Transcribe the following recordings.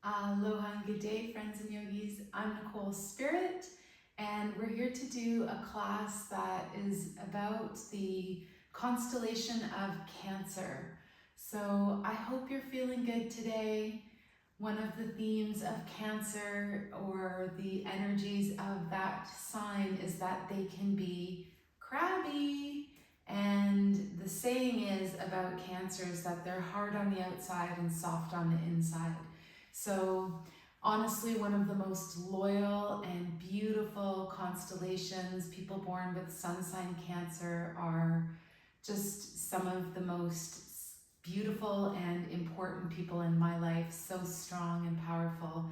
Aloha and good day, friends and yogis. I'm Nicole Spirit, and we're here to do a class that is about the constellation of Cancer. So I hope you're feeling good today. One of the themes of Cancer, or the energies of that sign, is that they can be crabby. And the saying is about Cancers that they're hard on the outside and soft on the inside. So honestly, one of the most loyal and beautiful constellations. People born with sun sign Cancer are just some of the most beautiful and important people in my life, so strong and powerful.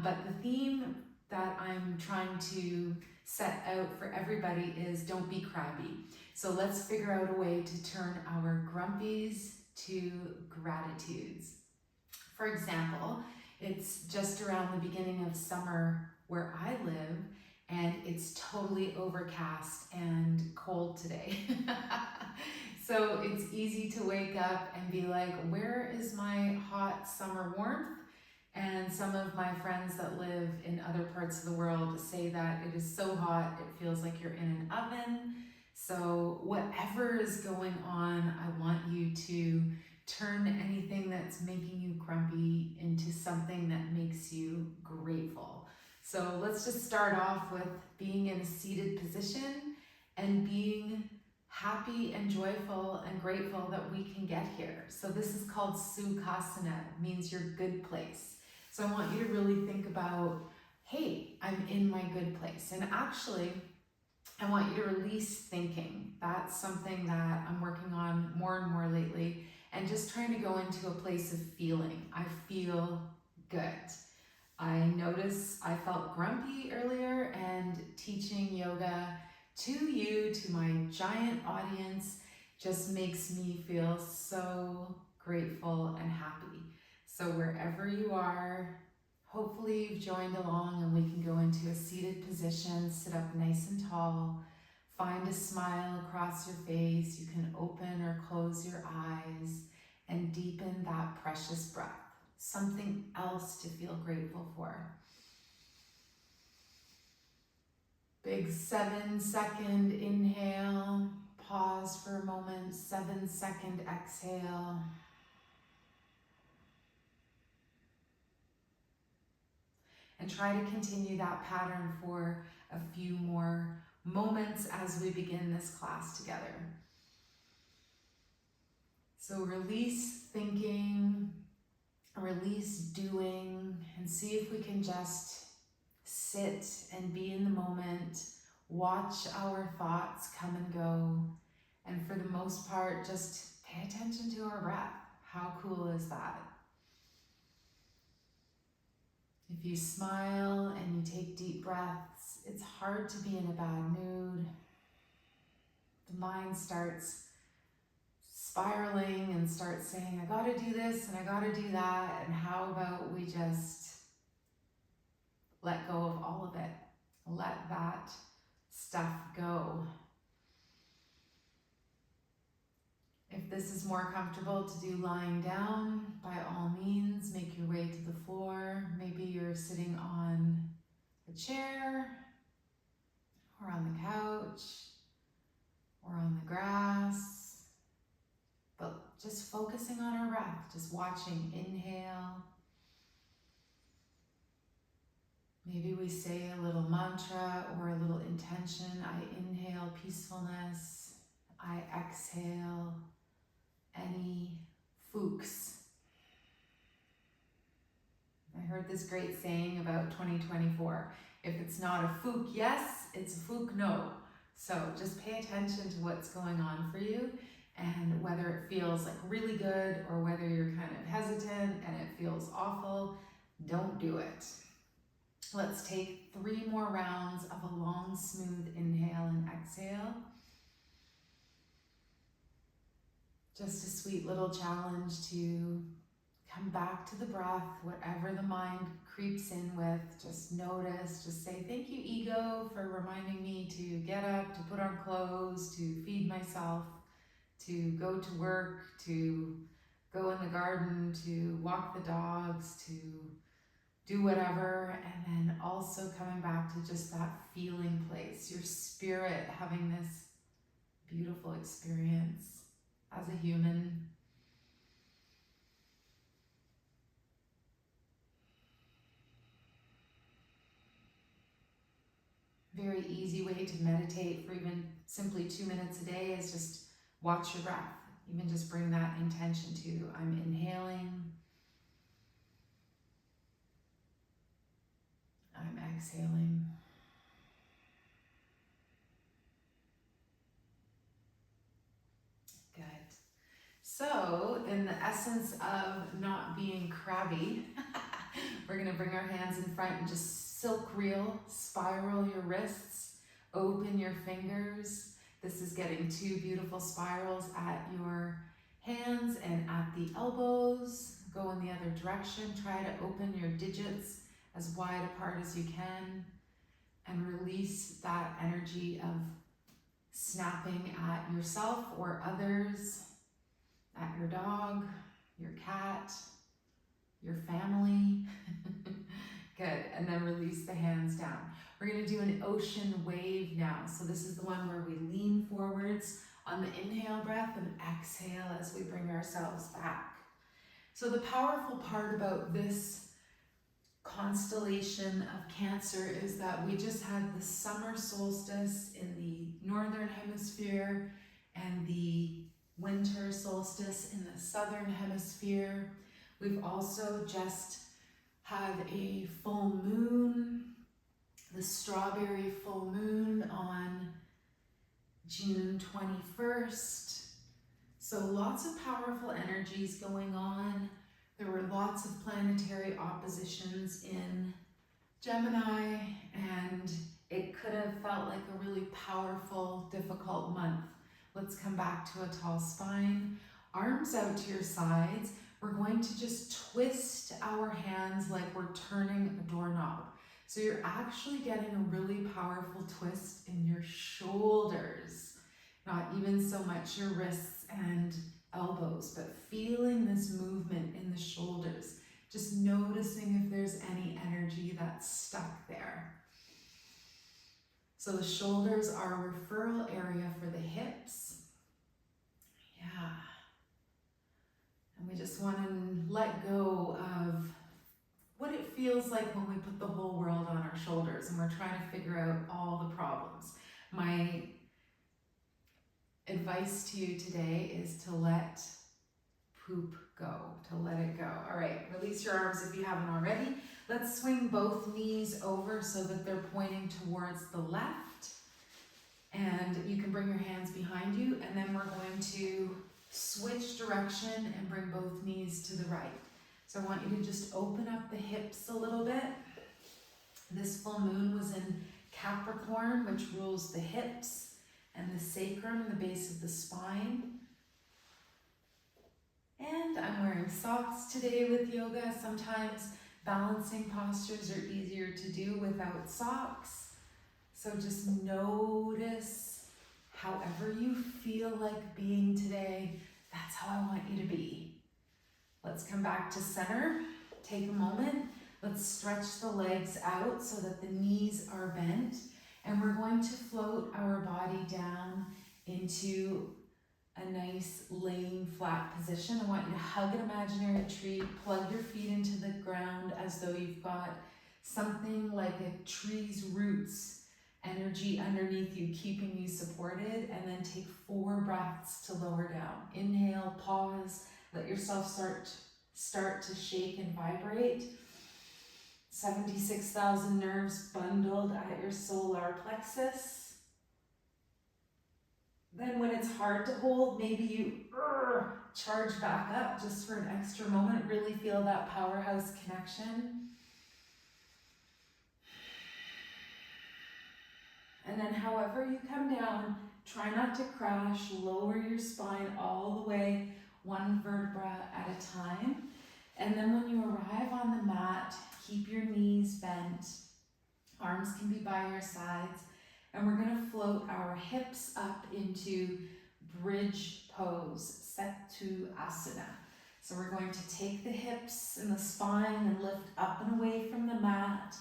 But the theme that I'm trying to set out for everybody is don't be crabby. So let's figure out a way to turn our grumpies to gratitudes. For example, it's just around the beginning of summer where I live, and it's totally overcast and cold today. So it's easy to wake up and be like, where is my hot summer warmth? And some of my friends that live in other parts of the world say that it is so hot, it feels like you're in an oven. So whatever is going on, I want you to turn anything that's making you grumpy into something that makes you grateful. So let's just start off with being in a seated position and being happy and joyful and grateful that we can get here. So this is called Sukhasana, means your good place. So I want you to really think about, hey, I'm in my good place. And actually, I want you to release thinking. That's something that I'm working on more and more lately, and just trying to go into a place of feeling. I feel good. I notice I felt grumpy earlier, and teaching yoga to you, to my giant audience, just makes me feel so grateful and happy. So wherever you are, hopefully you've joined along, and we can go into a seated position, sit up nice and tall, find a smile across your face. You can open or close your eyes and deepen that precious breath. Something else to feel grateful for. Big 7-second inhale, pause for a moment, 7-second exhale. And try to continue that pattern for a few more moments as we begin this class together. So release thinking, release doing, and see if we can just sit and be in the moment, watch our thoughts come and go, and for the most part, just pay attention to our breath. How cool is that? If you smile and you take deep breaths, it's hard to be in a bad mood. The mind starts spiraling and starts saying, I gotta do this and I gotta do that, and how about we just let go of all of it. Let that stuff go. If this is more comfortable to do lying down, by all means, make your way to the floor. Maybe you're sitting on a chair, or on the couch, or on the grass. But just focusing on our breath, just watching. Inhale. Maybe we say a little mantra or a little intention. I inhale peacefulness. I exhale any fooks. I heard this great saying about 2024. If it's not a fook yes, it's a fook no. So just pay attention to what's going on for you, and whether it feels like really good or whether you're kind of hesitant and it feels awful, don't do it. Let's take 3 more rounds of a long, smooth inhale and exhale. Just a sweet little challenge to come back to the breath, whatever the mind creeps in with. Just notice, just say, thank you, ego, for reminding me to get up, to put on clothes, to feed myself, to go to work, to go in the garden, to walk the dogs, to do whatever, and then also coming back to just that feeling place, your spirit having this beautiful experience as a human. Very easy way to meditate for even simply 2 minutes a day is just watch your breath. Even just bring that intention to, I'm inhaling, I'm exhaling. Good. So, in the essence of not being crabby, we're gonna bring our hands in front and just silk reel, spiral your wrists, open your fingers. This is getting 2 beautiful spirals at your hands and at the elbows. Go in the other direction. Try to open your digits as wide apart as you can and release that energy of snapping at yourself or others, at your dog, your cat, your family. Good, and then release the hands down. We're gonna do an ocean wave now. So this is the one where we lean forwards on the inhale breath and exhale as we bring ourselves back. So the powerful part about this constellation of Cancer is that we just had the summer solstice in the northern hemisphere and the winter solstice in the southern hemisphere. We've also just had a full moon, the strawberry full moon on June 21st. So lots of powerful energies going on. There were lots of planetary oppositions in Gemini, and it could have felt like a really powerful, difficult month. Let's come back to a tall spine, arms out to your sides. We're going to just twist our hands like we're turning a doorknob. So you're actually getting a really powerful twist in your shoulders, not even so much your wrists and elbows, but feeling this movement in the shoulders, just noticing if there's any energy that's stuck there. So the shoulders are a referral area for the hips. Yeah. And we just want to let go of what it feels like when we put the whole world on our shoulders and we're trying to figure out all the problems. My advice to you today is to let poop go, to let it go. All right, release your arms if you haven't already. Let's swing both knees over so that they're pointing towards the left. And you can bring your hands behind you, and then we're going to switch direction and bring both knees to the right. So I want you to just open up the hips a little bit. This full moon was in Capricorn, which rules the hips and the sacrum, the base of the spine. And I'm wearing socks today with yoga. Sometimes balancing postures are easier to do without socks. So just notice however you feel like being today, that's how I want you to be. Let's come back to center. Take a moment. Let's stretch the legs out so that the knees are bent. And we're going to float our body down into a nice laying flat position. I want you to hug an imaginary tree, plug your feet into the ground as though you've got something like a tree's roots energy underneath you, keeping you supported, and then take 4 breaths to lower down. Inhale, pause, let yourself start to shake and vibrate. 76,000 nerves bundled at your solar plexus. Then when it's hard to hold, maybe you charge back up just for an extra moment. Really feel that powerhouse connection. And then however you come down, try not to crash, lower your spine all the way, 1 vertebra at a time. And then when you arrive on the mat, keep your knees bent. Arms can be by your sides. And we're going to float our hips up into bridge pose, Setu Asana. So we're going to take the hips and the spine and lift up and away from the mat.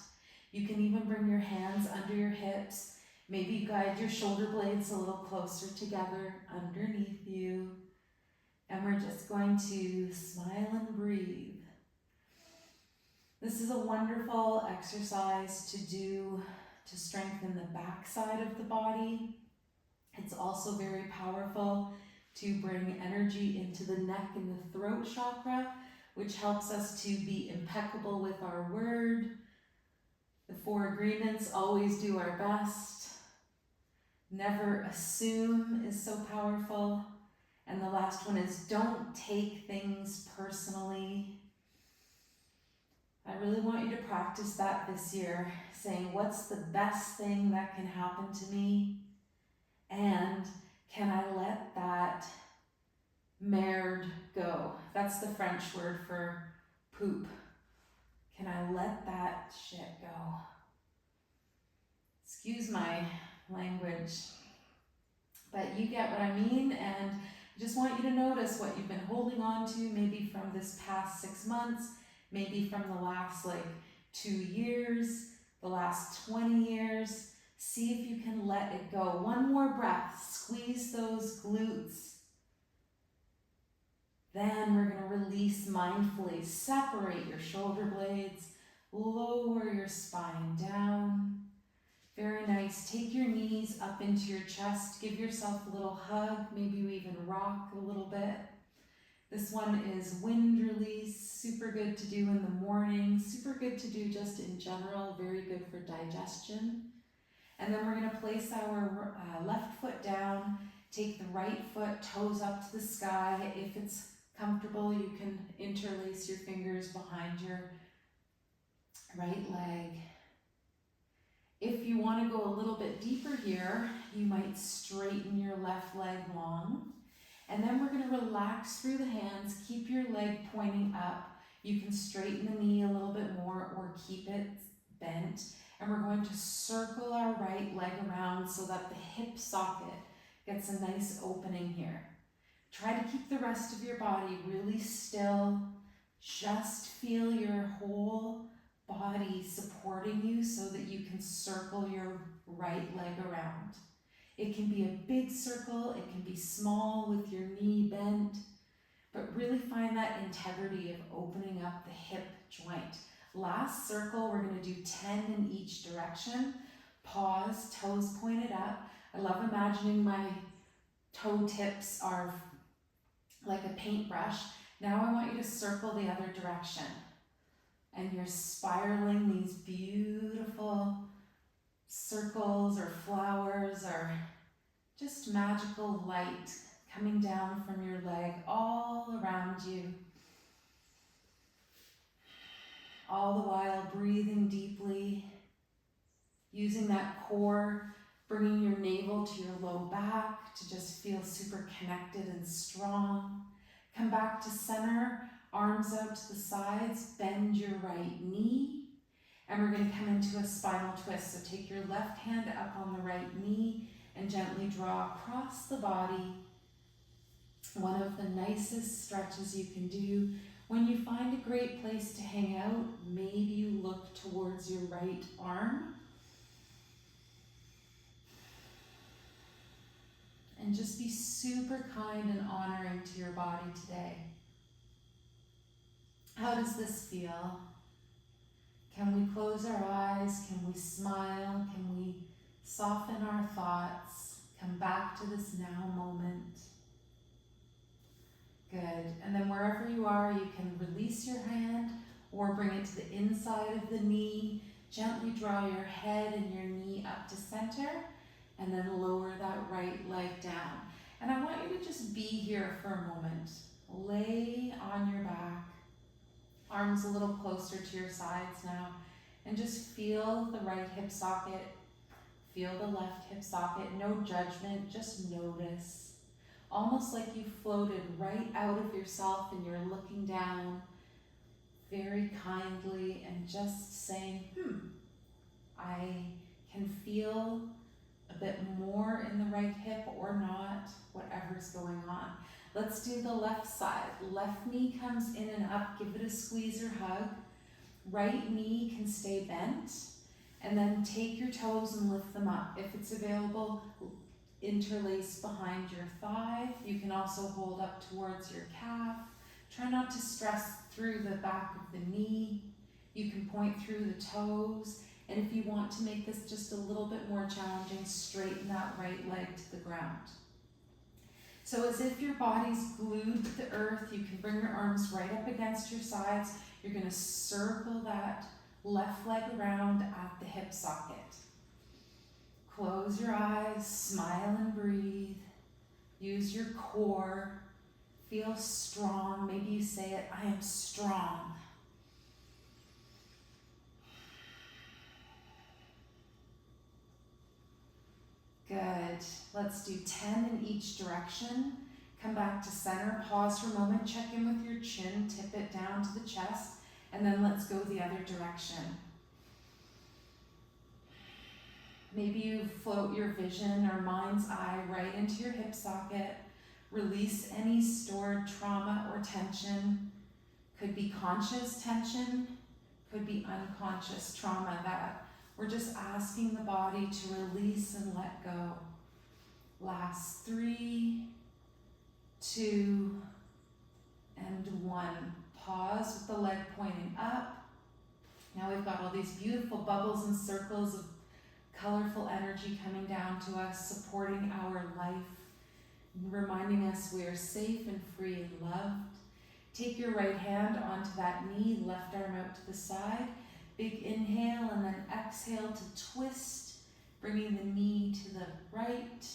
You can even bring your hands under your hips. Maybe you guide your shoulder blades a little closer together underneath you. And we're just going to smile and breathe. This is a wonderful exercise to do to strengthen the back side of the body. It's also very powerful to bring energy into the neck and the throat chakra, which helps us to be impeccable with our word. The 4 agreements: always do our best, never assume is so powerful. And the last one is don't take things personally. I really want you to practice that this year, saying what's the best thing that can happen to me? And can I let that merde go? That's the French word for poop. Can I let that shit go? Excuse my language, but you get what I mean. And I just want you to notice what you've been holding on to, maybe from this past 6 months, maybe from the last 2 years, the last 20 years. See if you can let it go. One more breath. Squeeze those glutes. Then we're going to release mindfully. Separate your shoulder blades. Lower your spine down. Very nice. Take your knees up into your chest. Give yourself a little hug. Maybe you even rock a little bit. This one is wind release. Super good to do in the morning. Super good to do just in general. Very good for digestion. And then we're going to place our left foot down, take the right foot, toes up to the sky. If it's comfortable, you can interlace your fingers behind your right leg. If you want to go a little bit deeper here, you might straighten your left leg long. And then we're going to relax through the hands, keep your leg pointing up. You can straighten the knee a little bit more or keep it bent. And we're going to circle our right leg around so that the hip socket gets a nice opening here. Try to keep the rest of your body really still. Just feel your whole body supporting you so that you can circle your right leg around. It can be a big circle, it can be small with your knee bent, but really find that integrity of opening up the hip joint. Last circle, we're going to do 10 in each direction. Pause, toes pointed up. I love imagining my toe tips are like a paintbrush. Now I want you to circle the other direction. And you're spiraling these beautiful circles or flowers or just magical light coming down from your leg all around you. All the while breathing deeply, using that core, bringing your navel to your low back to just feel super connected and strong. Come back to center, arms out to the sides, bend your right knee, and we're going to come into a spinal twist. So take your left hand up on the right knee and gently draw across the body. One of the nicest stretches you can do. When you find a great place to hang out, maybe you look towards your right arm. And just be super kind and honoring to your body today. How does this feel? Can we close our eyes? Can we smile? Can we soften our thoughts? Come back to this now moment. Good. And then wherever you are, you can release your hand or bring it to the inside of the knee. Gently draw your head and your knee up to center and then lower that right leg down. And I want you to just be here for a moment. Lay on your back, arms a little closer to your sides now, and just feel the right hip socket, feel the left hip socket. No judgment, just notice. Almost like you floated right out of yourself and you're looking down very kindly and just saying, I can feel a bit more in the right hip or not, whatever's going on. Let's do the left side. Left knee comes in and up, give it a squeeze or hug. Right knee can stay bent, and then take your toes and lift them up. If it's available, interlace behind your thigh. You can also hold up towards your calf. Try not to stress through the back of the knee. You can point through the toes. And if you want to make this just a little bit more challenging, straighten that right leg to the ground. So as if your body's glued to the earth, you can bring your arms right up against your sides. You're going to circle that left leg around at the hip socket. Close your eyes, smile and breathe. Use your core. Feel strong. Maybe you say it, I am strong. Good. Let's do 10 in each direction. Come back to center, pause for a moment, check in with your chin, tip it down to the chest, and then let's go the other direction. Maybe you float your vision or mind's eye right into your hip socket. Release any stored trauma or tension. Could be conscious tension, could be unconscious trauma that we're just asking the body to release and let go. Last 3, 2, and 1. Pause with the leg pointing up. Now we've got all these beautiful bubbles and circles of colorful energy coming down to us, supporting our life, reminding us we are safe and free and loved. Take your right hand onto that knee, left arm out to the side. Big inhale and then exhale to twist, bringing the knee to the right.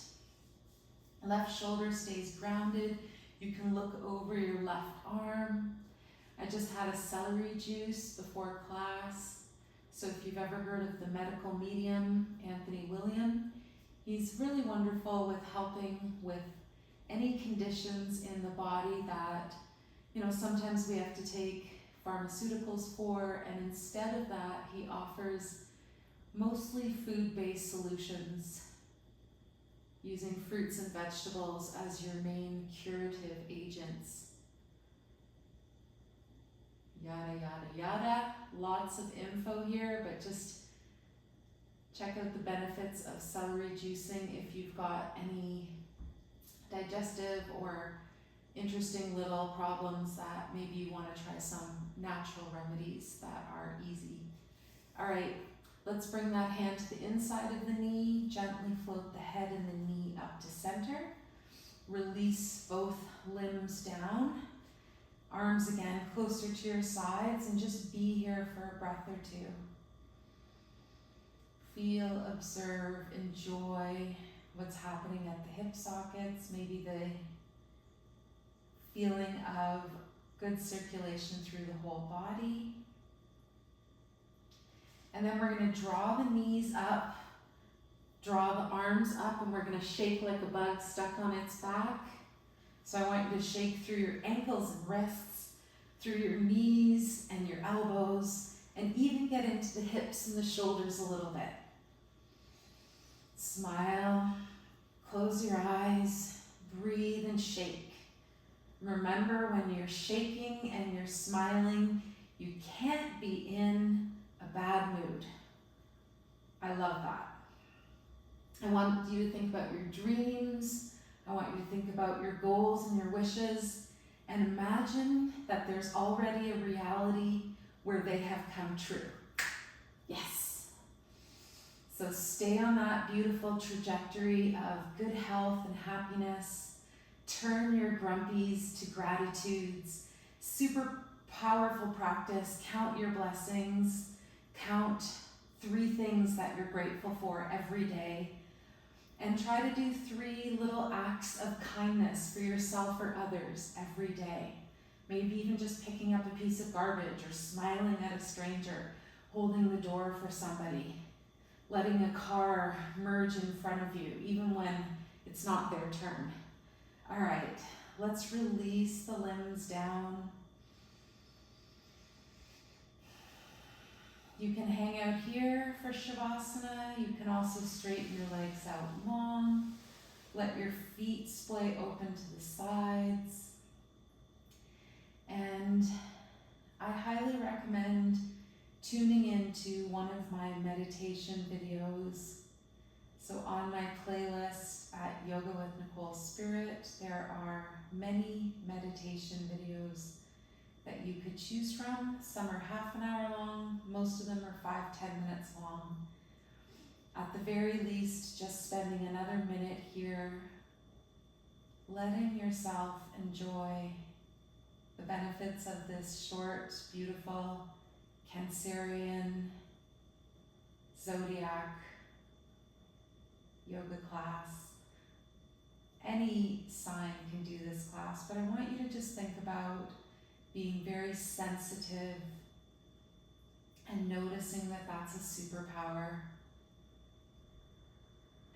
Left shoulder stays grounded. You can look over your left arm. I just had a celery juice before class. So if you've ever heard of the medical medium, Anthony William, he's really wonderful with helping with any conditions in the body that, sometimes we have to take pharmaceuticals for, and instead of that, he offers mostly food-based solutions using fruits and vegetables as your main curative agents. Yada, yada, yada. Lots of info here, but just check out the benefits of celery juicing if you've got any digestive or interesting little problems that maybe you want to try some natural remedies that are easy. All right, let's bring that hand to the inside of the knee. Gently float the head and the knee up to center. Release both limbs down. Arms again closer to your sides, and just be here for a breath or two. Feel, observe, enjoy what's happening at the hip sockets, maybe the feeling of good circulation through the whole body. And then we're going to draw the knees up, draw the arms up, and we're going to shake like a bug stuck on its back. So I want you to shake through your ankles and wrists, through your knees and your elbows, and even get into the hips and the shoulders a little bit. Smile, close your eyes, breathe and shake. Remember, when you're shaking and you're smiling, you can't be in a bad mood. I love that. I want you to think about your dreams. I want you to think about your goals and your wishes, and imagine that there's already a reality where they have come true. Yes. So stay on that beautiful trajectory of good health and happiness. Turn your grumpies to gratitudes. Super powerful practice. Count your blessings. Count 3 things that you're grateful for every day. And try to do 3 little acts of kindness for yourself or others every day. Maybe even just picking up a piece of garbage, or smiling at a stranger, holding the door for somebody, letting a car merge in front of you, even when it's not their turn. All right, let's release the limbs down. You can hang out here for Shavasana. You can also straighten your legs out long. Let your feet splay open to the sides. And I highly recommend tuning into one of my meditation videos. So on my playlist at Yoga with Nicole Spirit, there are many meditation videos that you could choose from. Some are half an hour long, most of them are 5-10 minutes long. At the very least, just spending another minute here, letting yourself enjoy the benefits of this short, beautiful Cancerian Zodiac Yoga class. Any sign can do this class, but I want you to just think about being very sensitive and noticing that that's a superpower.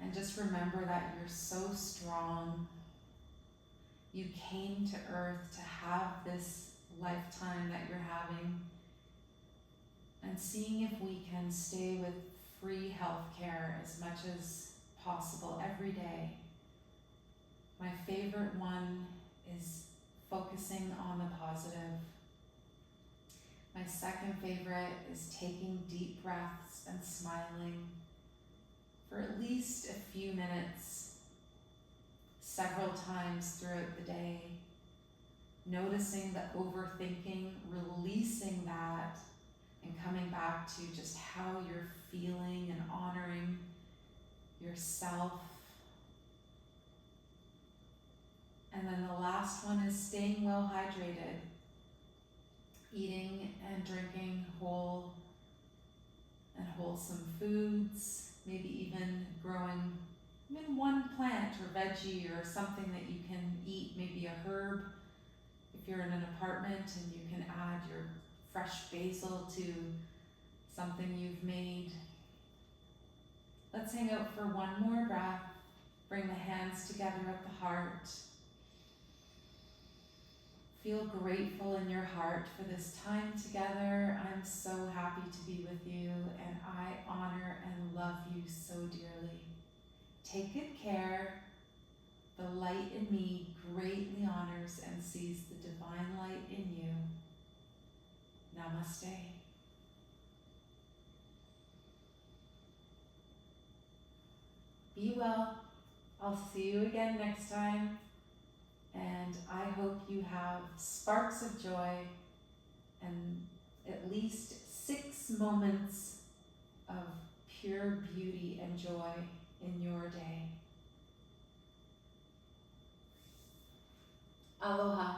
And just remember that you're so strong. You came to Earth to have this lifetime that you're having, and seeing if we can stay with free healthcare as much as possible every day. My favorite one is focusing on the positive. My second favorite is taking deep breaths and smiling for at least a few minutes, several times throughout the day. Noticing the overthinking, releasing that, and coming back to just how you're feeling and honoring yourself. And then the last one is staying well hydrated, eating and drinking whole and wholesome foods, maybe even growing even one plant or veggie or something that you can eat, maybe a herb. If you're in an apartment and you can add your fresh basil to something you've made. Let's hang out for one more breath. Bring the hands together at the heart. Feel grateful in your heart for this time together. I'm so happy to be with you, and I honor and love you so dearly. Take good care. The light in me greatly honors and sees the divine light in you. Namaste. Be well. I'll see you again next time. And I hope you have sparks of joy and at least 6 moments of pure beauty and joy in your day. Aloha.